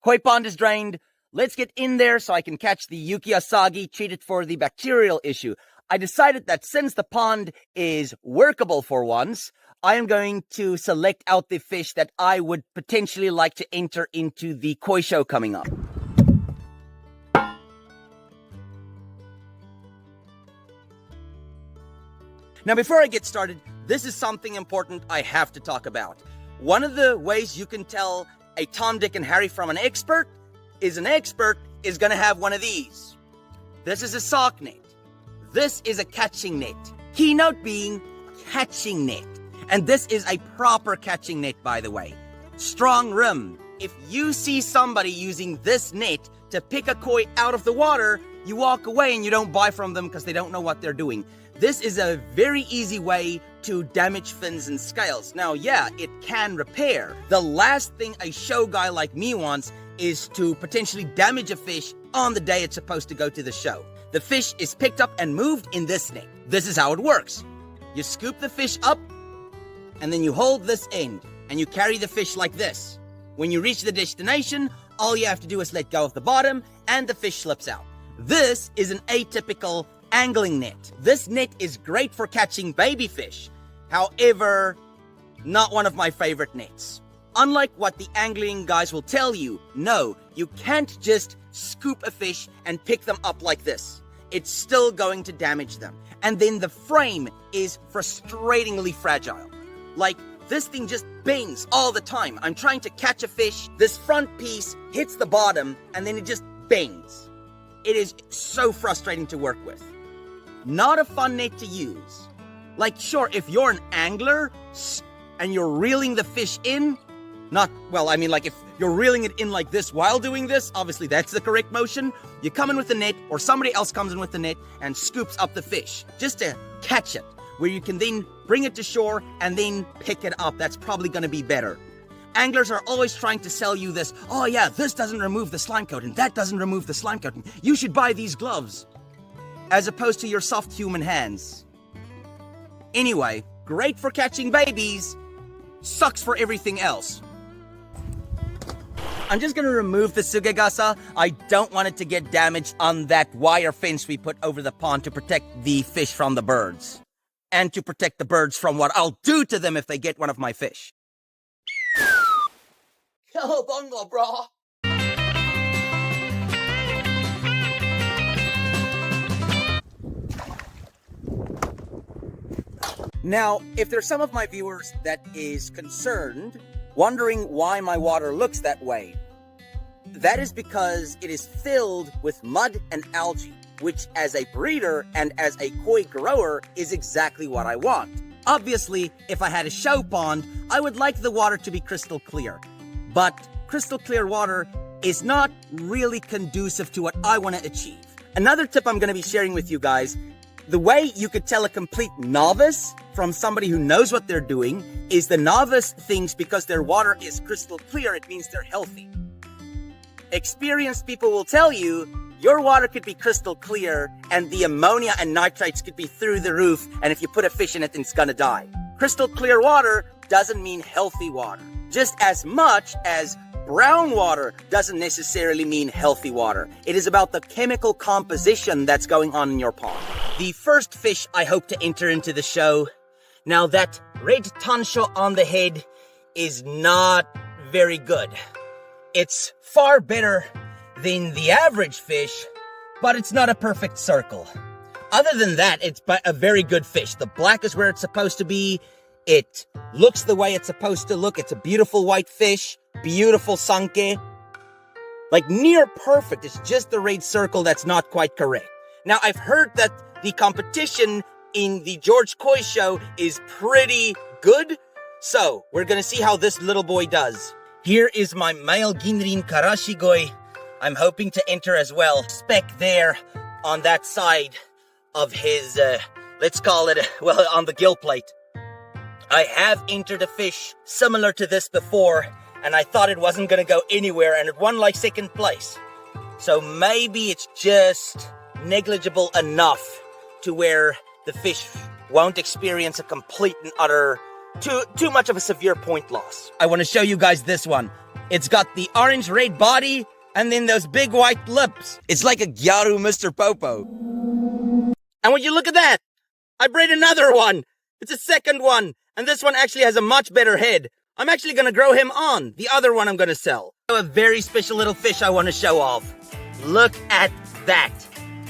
Koi pond is drained. Let's get in there so I can catch the Yuki Asagi, treat it for the bacterial issue. I decided that since the pond is workable for once, I am going to select out the fish that I would potentially like to enter into the koi show coming up. Now, before I get started, this is something important I have to talk about. One of the ways you can tell a Tom, Dick, and Harry from an expert is going to have one of these. This is a sock net. This is a catching net. Keynote being catching net. And this is a proper catching net, by the way. Strong rim. If you see somebody using this net to pick a koi out of the water, you walk away and you don't buy from them because they don't know what they're doing. This is a very easy way to damage fins and scales. Now, yeah, it can repair. The last thing a show guy like me wants is to potentially damage a fish on the day it's supposed to go to the show. The fish is picked up and moved in this net. This is how it works. You scoop the fish up, and then you hold this end, and you carry the fish like this. When you reach the destination, all you have to do is let go of the bottom, and the fish slips out. This is an atypical angling net. This net is great for catching baby fish. However, not one of my favorite nets. Unlike what the angling guys will tell you, no, you can't just scoop a fish and pick them up like this. It's still going to damage them. And then the frame is frustratingly fragile. Like, this thing just bends all the time. I'm trying to catch a fish, this front piece hits the bottom, and then it just bends. It is so frustrating to work with. Not a fun net to use. Like, sure, if you're an angler and you're reeling the fish in, if you're reeling it in like this while doing this, obviously that's the correct motion. You come in with the net, or somebody else comes in with the net and scoops up the fish just to catch it, where you can then bring it to shore and then pick it up. That's probably going to be better. Anglers are always trying to sell you this, oh yeah, this doesn't remove the slime coat and that doesn't remove the slime coat. You should buy these gloves, as opposed to your soft human hands. Anyway, great for catching babies, sucks for everything else. I'm just going to remove the sugegasa. I don't want it to get damaged on that wire fence we put over the pond to protect the fish from the birds. And to protect the birds from what I'll do to them if they get one of my fish. Hello, bongo, bro. Now, if there's some of my viewers that is concerned, wondering why my water looks that way, that is because it is filled with mud and algae, which as a breeder and as a koi grower is exactly what I want. Obviously, if I had a show pond, I would like the water to be crystal clear. But crystal clear water is not really conducive to what I want to achieve. Another tip I'm going to be sharing with you guys, the way you could tell a complete novice from somebody who knows what they're doing is the novice thinks because their water is crystal clear, it means they're healthy. Experienced people will tell you your water could be crystal clear and the ammonia and nitrates could be through the roof, and if you put a fish in it, it's gonna die. Crystal clear water doesn't mean healthy water. Just as much as brown water doesn't necessarily mean healthy water. It is about the chemical composition that's going on in your pond. The first fish I hope to enter into the show. Now, that red tansho on the head is not very good. It's far better than the average fish, but it's not a perfect circle. Other than that, it's a very good fish. The black is where it's supposed to be. It looks the way it's supposed to look. It's a beautiful white fish, beautiful sanke. Like near perfect. It's just the red circle that's not quite correct. Now, I've heard that the competition in the George Koi show is pretty good. So, we're gonna see how this little boy does. Here is my male Ginrin Karashigoi. I'm hoping to enter as well. Speck there on that side of his, let's call it, on the gill plate. I have entered a fish similar to this before, and I thought it wasn't gonna go anywhere, and it won like second place. So maybe it's just negligible enough to where the fish won't experience a complete and utter, too much of a severe point loss. I want to show you guys this one. It's got the orange red body and then those big white lips. It's like a Gyaru Mr. Popo. And would you look at that? I bred another one. It's a second one. And this one actually has a much better head. I'm actually going to grow him on. The other one I'm going to sell. A very special little fish I want to show off. Look at that.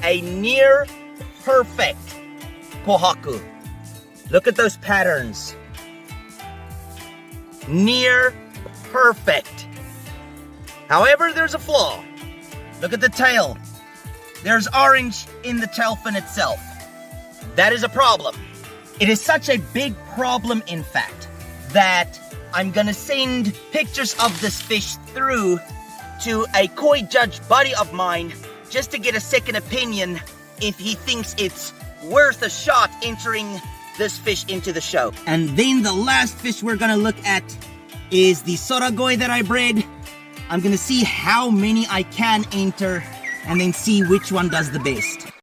A near perfect pohaku. Look at those patterns. Near perfect. However, there's a flaw. Look at the tail. There's orange in the tail fin itself. That is a problem. It is such a big problem, in fact, that I'm gonna send pictures of this fish through to a koi judge buddy of mine just to get a second opinion if he thinks it's worth a shot entering this fish into the show. And then the last fish we're gonna look at is the soragoi that I bred. I'm gonna see how many I can enter and then see which one does the best.